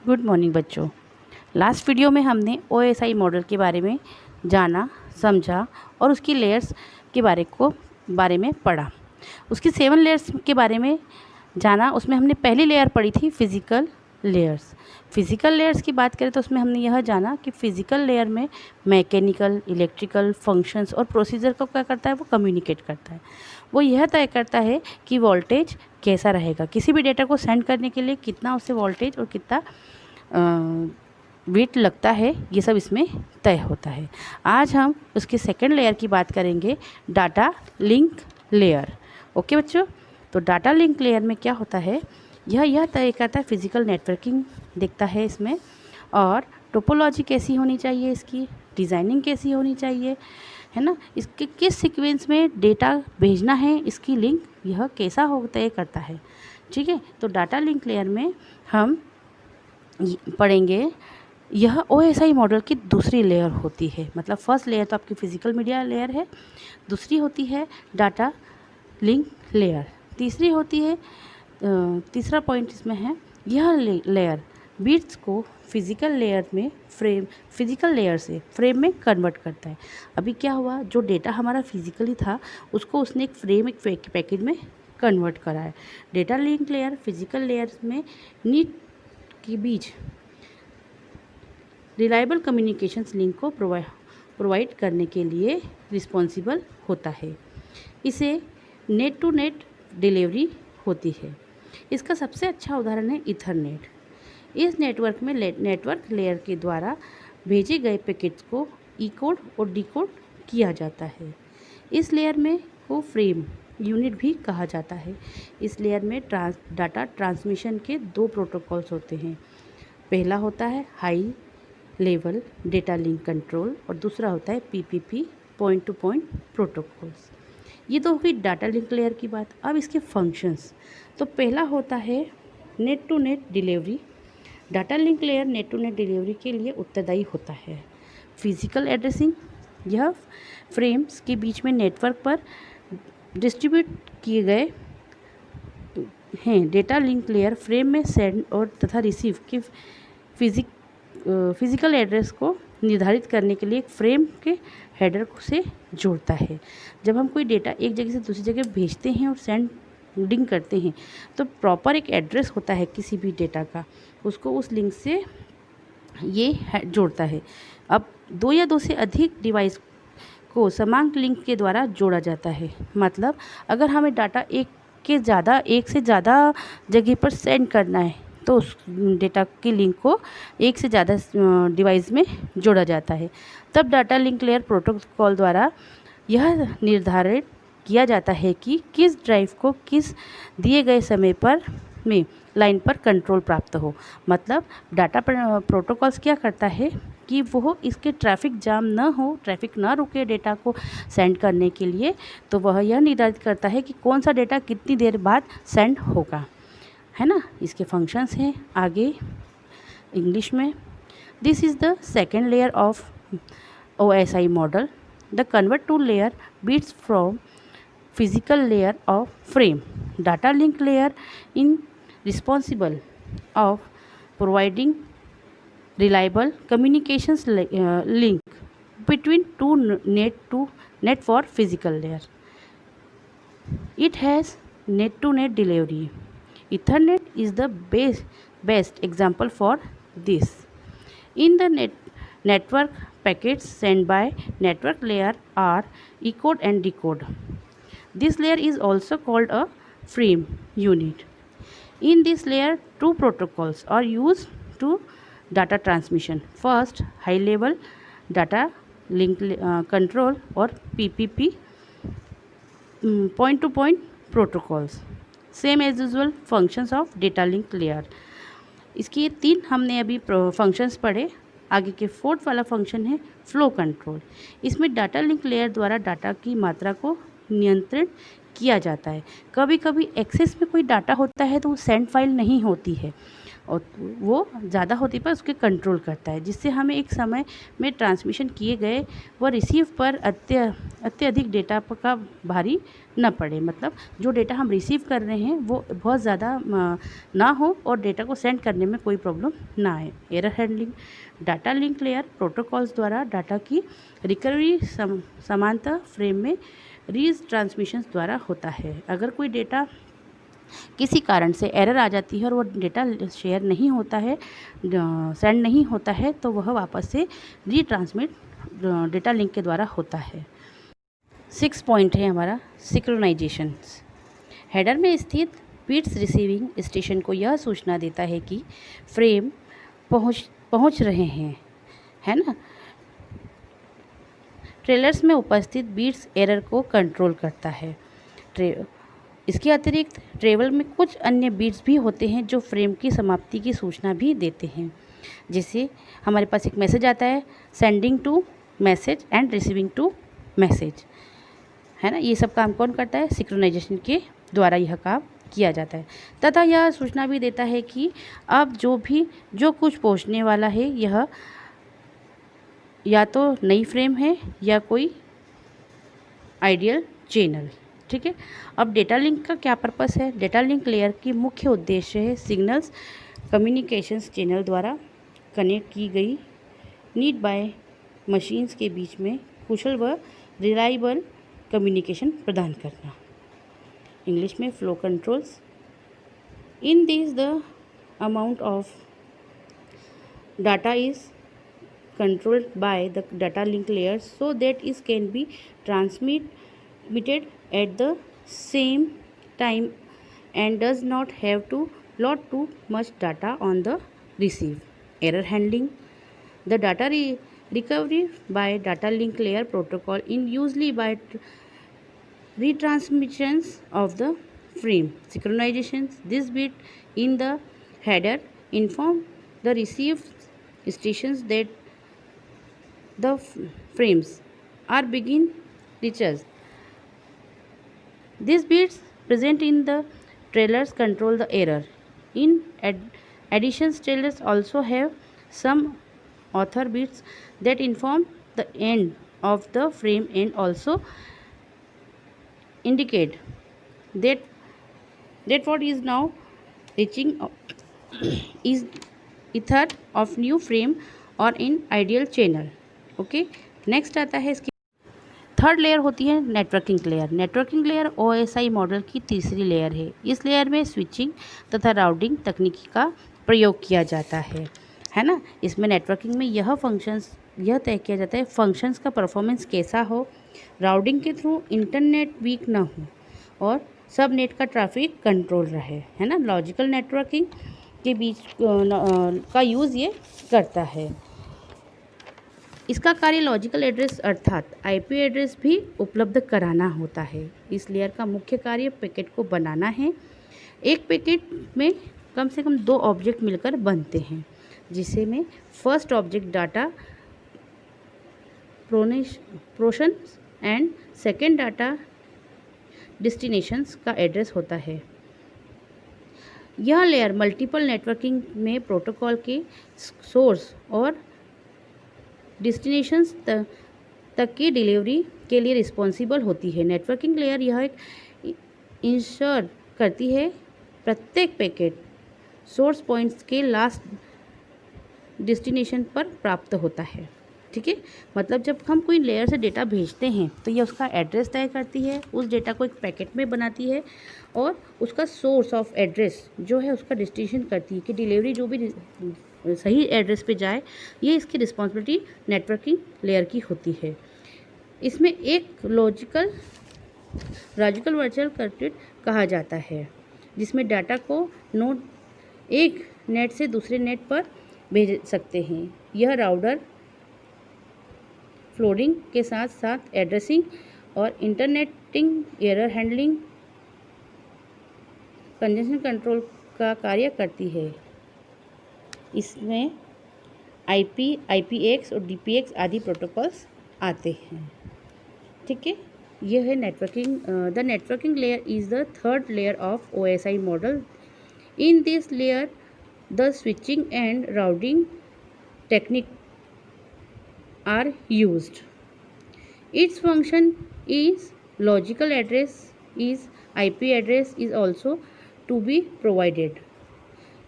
Good morning बच्चों। Last video में हमने OSI मॉडल के बारे में जाना, समझा और उसकी लेयर्स के बारे में पढ़ा। उसकी 7 लेयर्स के बारे में जाना। उसमें हमने पहली लेयर पढ़ी थी फिज़िकल लेयर्स। फिज़िकल लेयर्स की बात करें तो उसमें हमने यह जाना कि फ़िज़िकल लेयर में मैकेनिकल, इलेक्ट्रिकल फंक्शंस और प्रोसीजर को क्या करता है, वो कम्युनिकेट करता है। वो यह तय करता है कि वोल्टेज कैसा रहेगा, किसी भी डेटा को सेंड करने के लिए कितना उससे वोल्टेज और कितना वेट लगता है, ये सब इसमें तय होता है। आज हम उसके सेकंड लेयर की बात करेंगे, डाटा लिंक लेयर। ओके बच्चों, तो डाटा लिंक लेयर में क्या होता है, यह तय करता है फिज़िकल नेटवर्किंग देखता है इसमें, और टोपोलॉजी कैसी होनी चाहिए, इसकी डिज़ाइनिंग कैसी होनी चाहिए, है ना, इसके किस सीक्वेंस में डेटा भेजना है, इसकी लिंक यह कैसा हो तय करता है। ठीक है, तो डाटा लिंक लेयर में हम पढ़ेंगे, यह OSI मॉडल की दूसरी लेयर होती है। मतलब फर्स्ट लेयर तो आपकी फिज़िकल मीडिया लेयर है, दूसरी होती है डाटा लिंक लेयर, तीसरी होती है तीसरा पॉइंट इसमें है, यह लेयर बिट्स को फिज़िकल लेयर से फ्रेम में कन्वर्ट करता है। अभी क्या हुआ, जो डेटा हमारा फिज़िकली था उसको उसने एक पैकेज में कन्वर्ट करा है। Data link layer physical layer में नीड के बीच रिलायबल कम्युनिकेशंस लिंक को प्रोवाइड करने के लिए रिस्पॉन्सिबल होता है। इसे नेट टू नेट डिलीवरी होती है। इसका सबसे अच्छा उदाहरण है ईथरनेट। इस नेटवर्क में नेटवर्क लेयर के द्वारा भेजे गए पैकेट्स को इकोड और डिकोड किया जाता है। इस लेयर में को फ्रेम यूनिट भी कहा जाता है। इस लेयर में डाटा ट्रांसमिशन के 2 प्रोटोकॉल्स होते हैं। पहला होता है high level data link control और दूसरा होता है PPP, point two point protocols. ये तो हुई डाटा लिंक लेयर की बात। अब इसके फंक्शंस, तो पहला होता है net to net delivery. Data link layer net to net delivery के लिए उत्तरदायी होता है। फिजिकल एड्रेसिंग, यह फ्रेम्स के बीच में नेटवर्क पर डिस्ट्रीब्यूट किए गए हैं। डेटा लिंक लेयर फ्रेम में सेंड और तथा रिसीव के फिज़िकल एड्रेस को निर्धारित करने के लिए एक फ्रेम के हेडर से जोड़ता है। जब हम कोई डेटा एक जगह से दूसरी जगह भेजते हैं और सेंडिंग करते हैं तो प्रॉपर एक एड्रेस होता है किसी भी डेटा का, उसको उस लिंक से ये जोड़ता है। अब 2 या 2 से अधिक डिवाइस को समान लिंक के द्वारा जोड़ा जाता है। मतलब अगर हमें डाटा एक से ज़्यादा जगह पर सेंड करना है तो उस डेटा की लिंक को एक से ज़्यादा डिवाइस में जोड़ा जाता है। तब डाटा लिंक लेयर प्रोटोकॉल द्वारा यह निर्धारित किया जाता है कि किस ड्राइव को किस दिए गए समय पर में लाइन पर कंट्रोल प्राप्त हो। मतलब डाटा प्रोटोकॉल्स क्या करता है कि वो इसके ट्रैफिक जाम न हो, ट्रैफिक ना रुके डेटा को सेंड करने के लिए, तो वह यह निर्धारित करता है कि कौन सा डेटा कितनी देर बाद सेंड होगा, है ना। इसके फंक्शंस हैं आगे इंग्लिश में। This is the second layer of OSI model. The convert to layer bits from physical layer of frame. Data link layer is responsible of providing reliable communications link between two net for physical layer. It has net to net delivery. Ethernet is the best example for this. In the network, packets sent by network layer are encode and decode. This layer is also called a frame unit. In this layer, 2 protocols are used to data transmission. First, high level data link control or PPP, point to point protocols. Same as usual functions of data link layer. इसकी 3 हमने अभी functions पढ़े। आगे के 4th वाला function है flow control. इसमें data link layer द्वारा डाटा की मात्रा को नियंत्रित किया जाता है। कभी कभी एक्सेस में कोई डाटा होता है तो वो सेंड फाइल नहीं होती है, और वो ज़्यादा होने पर उसके कंट्रोल करता है, जिससे हमें एक समय में ट्रांसमिशन किए गए व रिसीव पर अत्यधिक डेटा का भारी न पड़े। मतलब जो डेटा हम रिसीव कर रहे हैं वो बहुत ज़्यादा ना हो और डेटा को सेंड करने में कोई प्रॉब्लम ना आए। Error handling, data link layer protocols द्वारा डाटा की रिकवरी समांतर फ्रेम में रीज ट्रांसमिशंस द्वारा होता है। अगर कोई डेटा किसी कारण से एरर आ जाती है और वो डेटा शेयर नहीं होता है, सेंड नहीं होता है, तो वह वापस से रीट्रांसमिट डेटा लिंक के द्वारा होता है। 6 पॉइंट है हमारा सिंक्रोनाइजेशन। हेडर में स्थित बिट्स रिसीविंग स्टेशन को यह सूचना देता है कि फ्रेम पहुंच रहे हैं, है ना। ट्रेलर्स में उपस्थित बिट्स एरर को कंट्रोल करता है। इसके अतिरिक्त ट्रेवल में कुछ अन्य बिट्स भी होते हैं जो फ्रेम की समाप्ति की सूचना भी देते हैं। जैसे हमारे पास एक मैसेज आता है, sending to message and receiving to message, है ना। ये सब काम कौन करता है? सिंक्रोनाइजेशन के द्वारा यह काम किया जाता है। तथा यह सूचना भी देता है कि अब जो कुछ पहुंचने वाला है यह या तो नई फ्रेम है या कोई आइडियल चैनल, ठीक है। अब डेटा लिंक का क्या पर्पस है? डेटा लिंक लेयर की मुख्य उद्देश्य है सिग्नल्स कम्युनिकेशंस चैनल द्वारा कनेक्ट की गई नीड बाय मशीन्स के बीच में कुशल व रिलायबल कम्युनिकेशन प्रदान करना। इंग्लिश में flow controls. In this the amount of data is controlled by the data link layer so that it can be transmitted at the same time and does not have to load too much data on the receive. Error handling. The data recovery by data link layer protocol in usually by retransmissions of the frame synchronizations. This bit in the header inform the receive stations that the frames are begin recharged. These bits present in the trailers control the error. In addition, trailers also have some author bits that inform the end of the frame and also indicate that what is now reaching is ether of new frame or in ideal channel. Okay, next आता है इसकी third layer होती है networking layer. Networking layer OSI model की तीसरी layer है। इस layer में स्विचिंग तथा राउटिंग तकनीकी का प्रयोग किया जाता है ना। इसमें नेटवर्किंग में यह तय किया जाता है फंक्शंस का परफॉर्मेंस कैसा हो, राउटिंग के थ्रू इंटरनेट वीक ना हो और सब नेट का ट्रैफिक कंट्रोल रहे, है ना। लॉजिकल नेटवर्किंग के बीच का यूज़ ये करता है। इसका कार्य लॉजिकल एड्रेस अर्थात IP एड्रेस भी उपलब्ध कराना होता है। इस लेयर का मुख्य कार्य पैकेट को बनाना है। एक पैकेट में कम से कम 2 ऑब्जेक्ट मिलकर बनते हैं, जिसे में first object data portion and second data destinations का एड्रेस होता है। यह लेयर मल्टीपल नेटवर्किंग में प्रोटोकॉल के सोर्स और डेस्टिनेशंस तक की डिलीवरी के लिए रिस्पॉन्सिबल होती है। नेटवर्किंग लेयर यह एक इंश्योर करती है प्रत्येक पैकेट सोर्स पॉइंट्स के लास्ट डेस्टिनेशन पर प्राप्त होता है, ठीक है। मतलब जब हम कोई लेयर से डेटा भेजते हैं तो ये उसका एड्रेस तय करती है, उस डेटा को एक पैकेट में बनाती है और उसका सोर्स ऑफ एड्रेस जो है उसका डेस्टिनेशन करती है कि डिलीवरी जो भी सही एड्रेस पे जाए, ये इसकी रिस्पॉन्सिबिलिटी नेटवर्किंग लेयर की होती है। इसमें एक लॉजिकल वर्चुअल सर्किट कहा जाता है, जिसमें डाटा को नोड एक नेट से दूसरे नेट पर भेज सकते हैं। यह राउटर फ्लोडिंग के साथ साथ एड्रेसिंग और इंटरनेटिंग, एरर हैंडलिंग, कंजेशन कंट्रोल का कार्य करती है। इसमें IP, IPX और DPX आदि प्रोटोकॉल्स आते हैं, ठीक है। यह है networking. The networking layer is the third layer of OSI model. In this layer the switching and routing technique are used. Its function is logical address is IP address is also to be provided.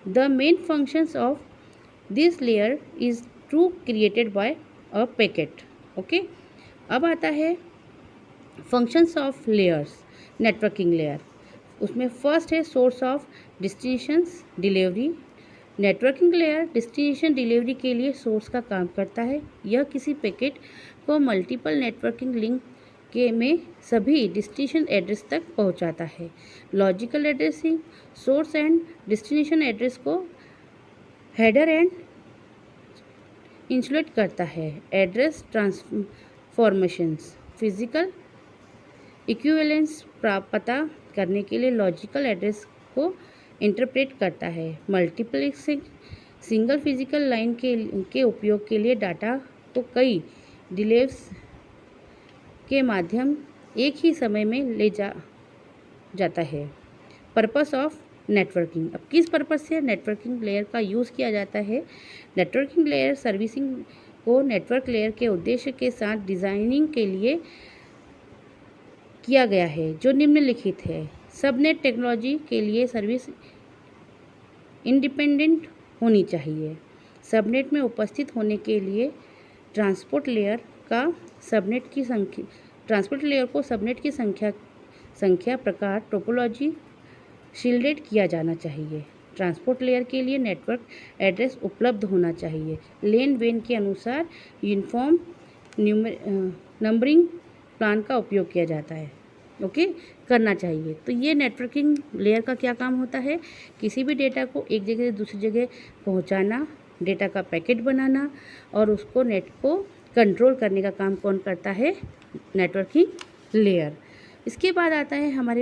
The main functions of this layer is to created by a packet. Okay, अब आता है functions of layers, networking layer. उसमें first है source of destinations delivery. Networking layer destination delivery के लिए source का काम करता है। यह किसी पैकेट को मल्टीपल नेटवर्किंग लिंक के में सभी डेस्टिनेशन एड्रेस तक पहुंचाता है। Logical addressing source and destination address को हेडर एंड इंसुलेट करता है। एड्रेस ट्रांसफॉर्मेशंस फिजिकल इक्विवेलेंस पता करने के लिए लॉजिकल एड्रेस को इंटरप्रेट करता है। मल्टीप्लेक्सिंग सिंगल फिजिकल लाइन के उपयोग के लिए डाटा को कई डिलेव्स के माध्यम एक ही समय में ले जाता है। पर्पस ऑफ नेटवर्किंग, अब किस पर्पस से नेटवर्किंग लेयर का यूज़ किया जाता है? नेटवर्किंग लेयर सर्विसिंग को नेटवर्क लेयर के उद्देश्य के साथ डिज़ाइनिंग के लिए किया गया है, जो निम्नलिखित है। सबनेट टेक्नोलॉजी के लिए सर्विस इंडिपेंडेंट होनी चाहिए। सबनेट में उपस्थित होने के लिए ट्रांसपोर्ट लेयर को सबनेट की संख्या प्रकार टोपोलॉजी शील्डेड किया जाना चाहिए। ट्रांसपोर्ट लेयर के लिए नेटवर्क एड्रेस उपलब्ध होना चाहिए। लेन वेन के अनुसार यूनिफॉर्म नंबरिंग प्लान का उपयोग किया जाता है। ओके, करना चाहिए। तो ये नेटवर्किंग लेयर का क्या काम होता है? किसी भी डेटा को एक जगह से दूसरी जगह पहुंचाना, डेटा का पैकेट बनाना और उसको नेट को कंट्रोल करने का काम कौन करता है? Networking layer. इसके बाद आता है हमारे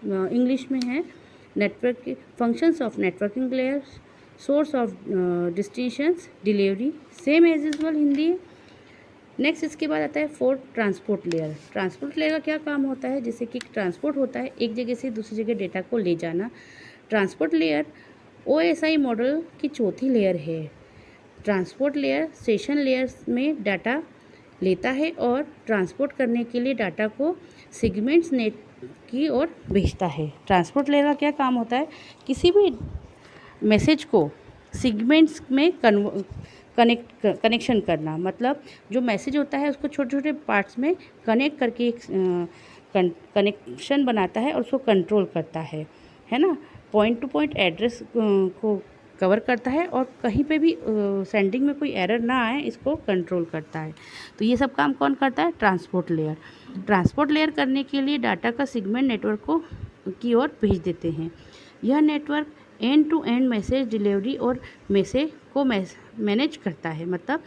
इंग्लिश में है network functions of networking layer, source of destinations delivery, same as usual Hindi. Next इसके बाद आता है four transport layer. Transport layer का क्या काम होता है? जैसे कि ट्रांसपोर्ट होता है एक जगह से दूसरी जगह डेटा को ले जाना। ट्रांसपोर्ट लेयर OSI मॉडल की चौथी लेयर है। ट्रांसपोर्ट लेयर सेशन लेयर्स में डाटा लेता है और ट्रांसपोर्ट करने के लिए डाटा को सेगमेंट्स नेट की ओर भेजता है। ट्रांसपोर्ट लेयर का क्या काम होता है? किसी भी मैसेज को सेगमेंट्स में कनेक्शन करना, मतलब जो मैसेज होता है उसको छोटे छोटे पार्ट्स में कनेक्ट करके एक कनेक्शन बनाता है और उसको कंट्रोल करता है ना। पॉइंट टू पॉइंट एड्रेस को कवर करता है और कहीं पे भी सेंडिंग में कोई एरर ना आए इसको कंट्रोल करता है। तो ये सब काम कौन करता है? Transport layer. ट्रांसपोर्ट लेयर करने के लिए डाटा का सेगमेंट नेटवर्क को की ओर भेज देते हैं। यह network end to end message delivery और मैसेज को मैनेज करता है। मतलब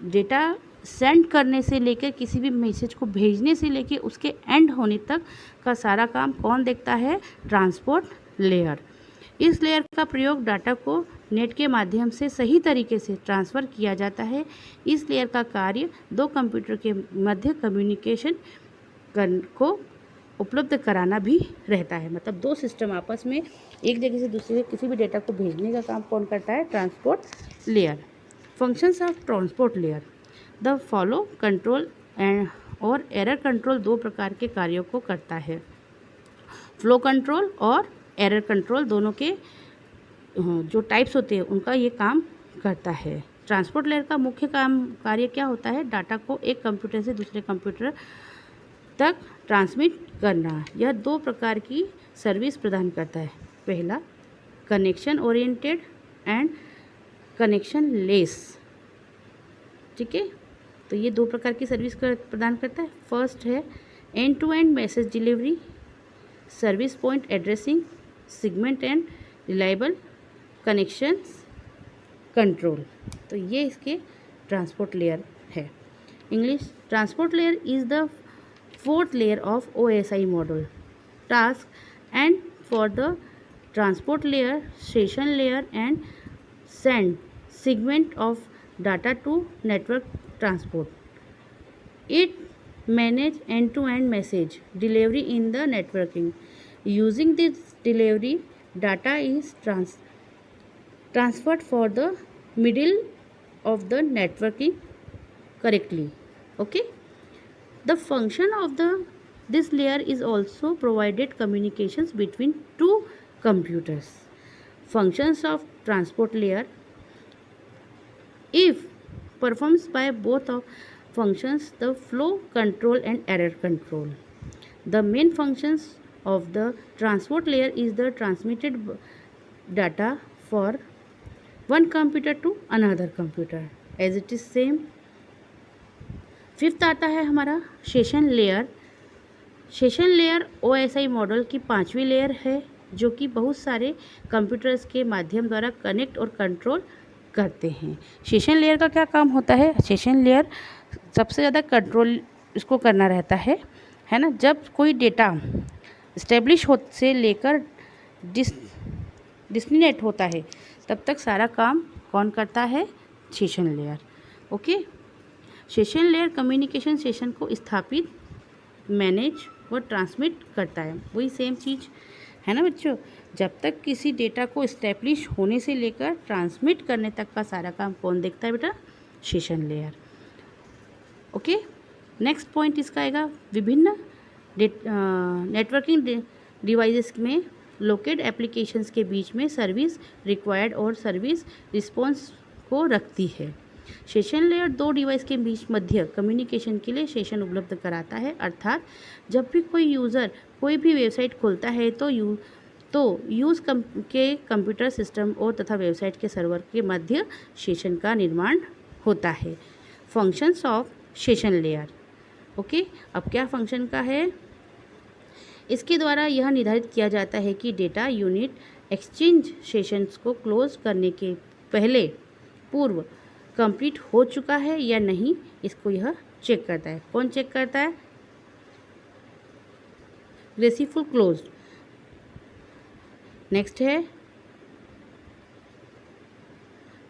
डेटा सेंड करने से लेकर किसी भी मैसेज को भेजने से लेकर उसके एंड होने तक का सारा काम कौन देखता है? Transport layer. इस लेयर का प्रयोग डाटा को नेट के माध्यम से सही तरीके से ट्रांसफ़र किया जाता है। इस लेयर का कार्य दो कंप्यूटर के मध्य कम्युनिकेशन को उपलब्ध कराना भी रहता है। मतलब दो सिस्टम आपस में एक जगह से दूसरी जगह किसी भी डेटा को भेजने का काम कौन करता है? Transport layer. Functions of transport layer, the follow control and और एरर कंट्रोल दो प्रकार के कार्यों को करता है। फ्लो कंट्रोल और एरर कंट्रोल दोनों के जो टाइप्स होते हैं उनका ये काम करता है। ट्रांसपोर्ट लेयर का मुख्य कार्य क्या होता है? डाटा को एक कंप्यूटर से दूसरे कंप्यूटर तक ट्रांसमिट करना। यह दो प्रकार की सर्विस प्रदान करता है। पहला connection oriented and connection less. ठीक है, तो ये दो प्रकार की सर्विस प्रदान करता है। फर्स्ट है end to end message delivery, service point addressing, segment and reliable connections control. तो ये इसके ट्रांसपोर्ट लेयर है। English transport layer is the fourth layer of OSI model task and for the transport layer, session layer and send segment of data to network transport. It manage end-to-end message delivery in the networking. Using this delivery, data is transferred for the middle of the networking correctly. Okay, the function of this layer is also provided communications between two computers. Functions of transport layer, if performs by both of functions, the flow control and error control. The main functions of the transport layer is the transmitted data for one computer to another computer as it is same. Fifth आता है हमारा session layer. Session layer OSI model की पांचवी layer है जो कि बहुत सारे कंप्यूटर्स के माध्यम द्वारा कनेक्ट और कंट्रोल करते हैं। सेशन लेयर का क्या काम होता है? सेशन लेयर सबसे ज़्यादा कंट्रोल इसको करना रहता है ना। जब कोई डेटा इस्टेब्लिश हो से लेकर डिस्टिनेट होता है तब तक सारा काम कौन करता है? Session layer. Okay, session layer communication session को स्थापित, मैनेज और ट्रांसमिट करता है। वही सेम चीज़ है ना बच्चों। जब तक किसी डेटा को इस्टेब्लिश होने से लेकर ट्रांसमिट करने तक का सारा काम कौन देखता है बेटा? Session layer. Okay, next point इसका आएगा विभिन्न नेटवर्किंग डिवाइसेस में लोकेट एप्लीकेशंस के बीच में सर्विस रिक्वायर्ड और सर्विस रिस्पॉन्स को रखती है। सेशन लेयर दो डिवाइस के बीच मध्य कम्युनिकेशन के लिए सेशन उपलब्ध कराता है। अर्थात जब भी कोई यूज़र कोई भी वेबसाइट खोलता है तो यूज़ के कंप्यूटर सिस्टम और तथा वेबसाइट के सर्वर के मध्य सेशन का निर्माण होता है। Functions of session layer. Okay, अब क्या फंक्शन का है? इसके द्वारा यह निर्धारित किया जाता है कि डेटा यूनिट एक्सचेंज सेशंस को क्लोज करने के पूर्व कंप्लीट हो चुका है या नहीं, इसको यह चेक करता है। कौन चेक करता है? Graceful closed. नेक्स्ट है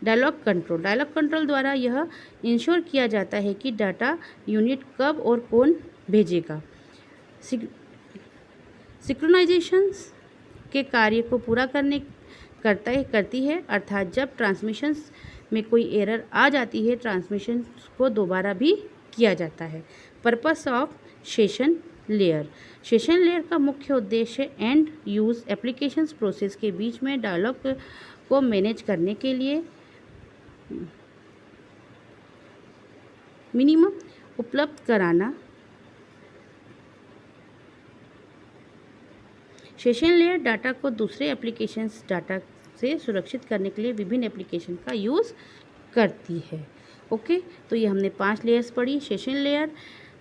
डायलॉग कंट्रोल। डायलॉग कंट्रोल द्वारा यह इंश्योर किया जाता है कि डाटा यूनिट कब और कौन भेजेगा। सिंक्रोनाइजेशंस के कार्य को पूरा करती है। अर्थात जब ट्रांसमिशंस में कोई एरर आ जाती है ट्रांसमिशन को दोबारा भी किया जाता है। Purpose of session layer. Session layer का मुख्य उद्देश्य एंड यूज़ एप्लीकेशंस प्रोसेस के बीच में डायलॉग को मैनेज करने के लिए मिनिमम उपलब्ध कराना। सेशन लेयर डाटा को दूसरे एप्लीकेशंस डाटा से सुरक्षित करने के लिए विभिन्न एप्लीकेशन का यूज़ करती है। ओके, तो ये हमने 5 लेयर्स पढ़ी सेशन लेयर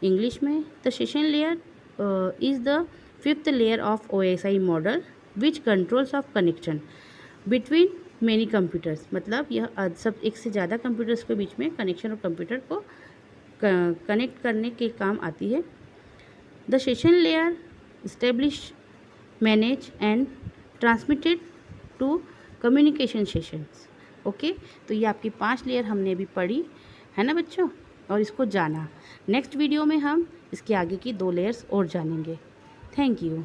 इंग्लिश में। The session layer is the 5th layer of OSI model which controls of connection between many computers. मतलब यह सब एक से ज़्यादा कंप्यूटर्स के बीच में कनेक्शन और कंप्यूटर को कनेक्ट करने के काम आती है। The session layer establish, manage and transmitted to communication sessions. Okay, तो ये आपकी 5 लेयर हमने अभी पढ़ी है ना बच्चों, और इसको जाना। नेक्स्ट वीडियो में हम इसके आगे की 2 लेयर्स और जानेंगे। Thank you.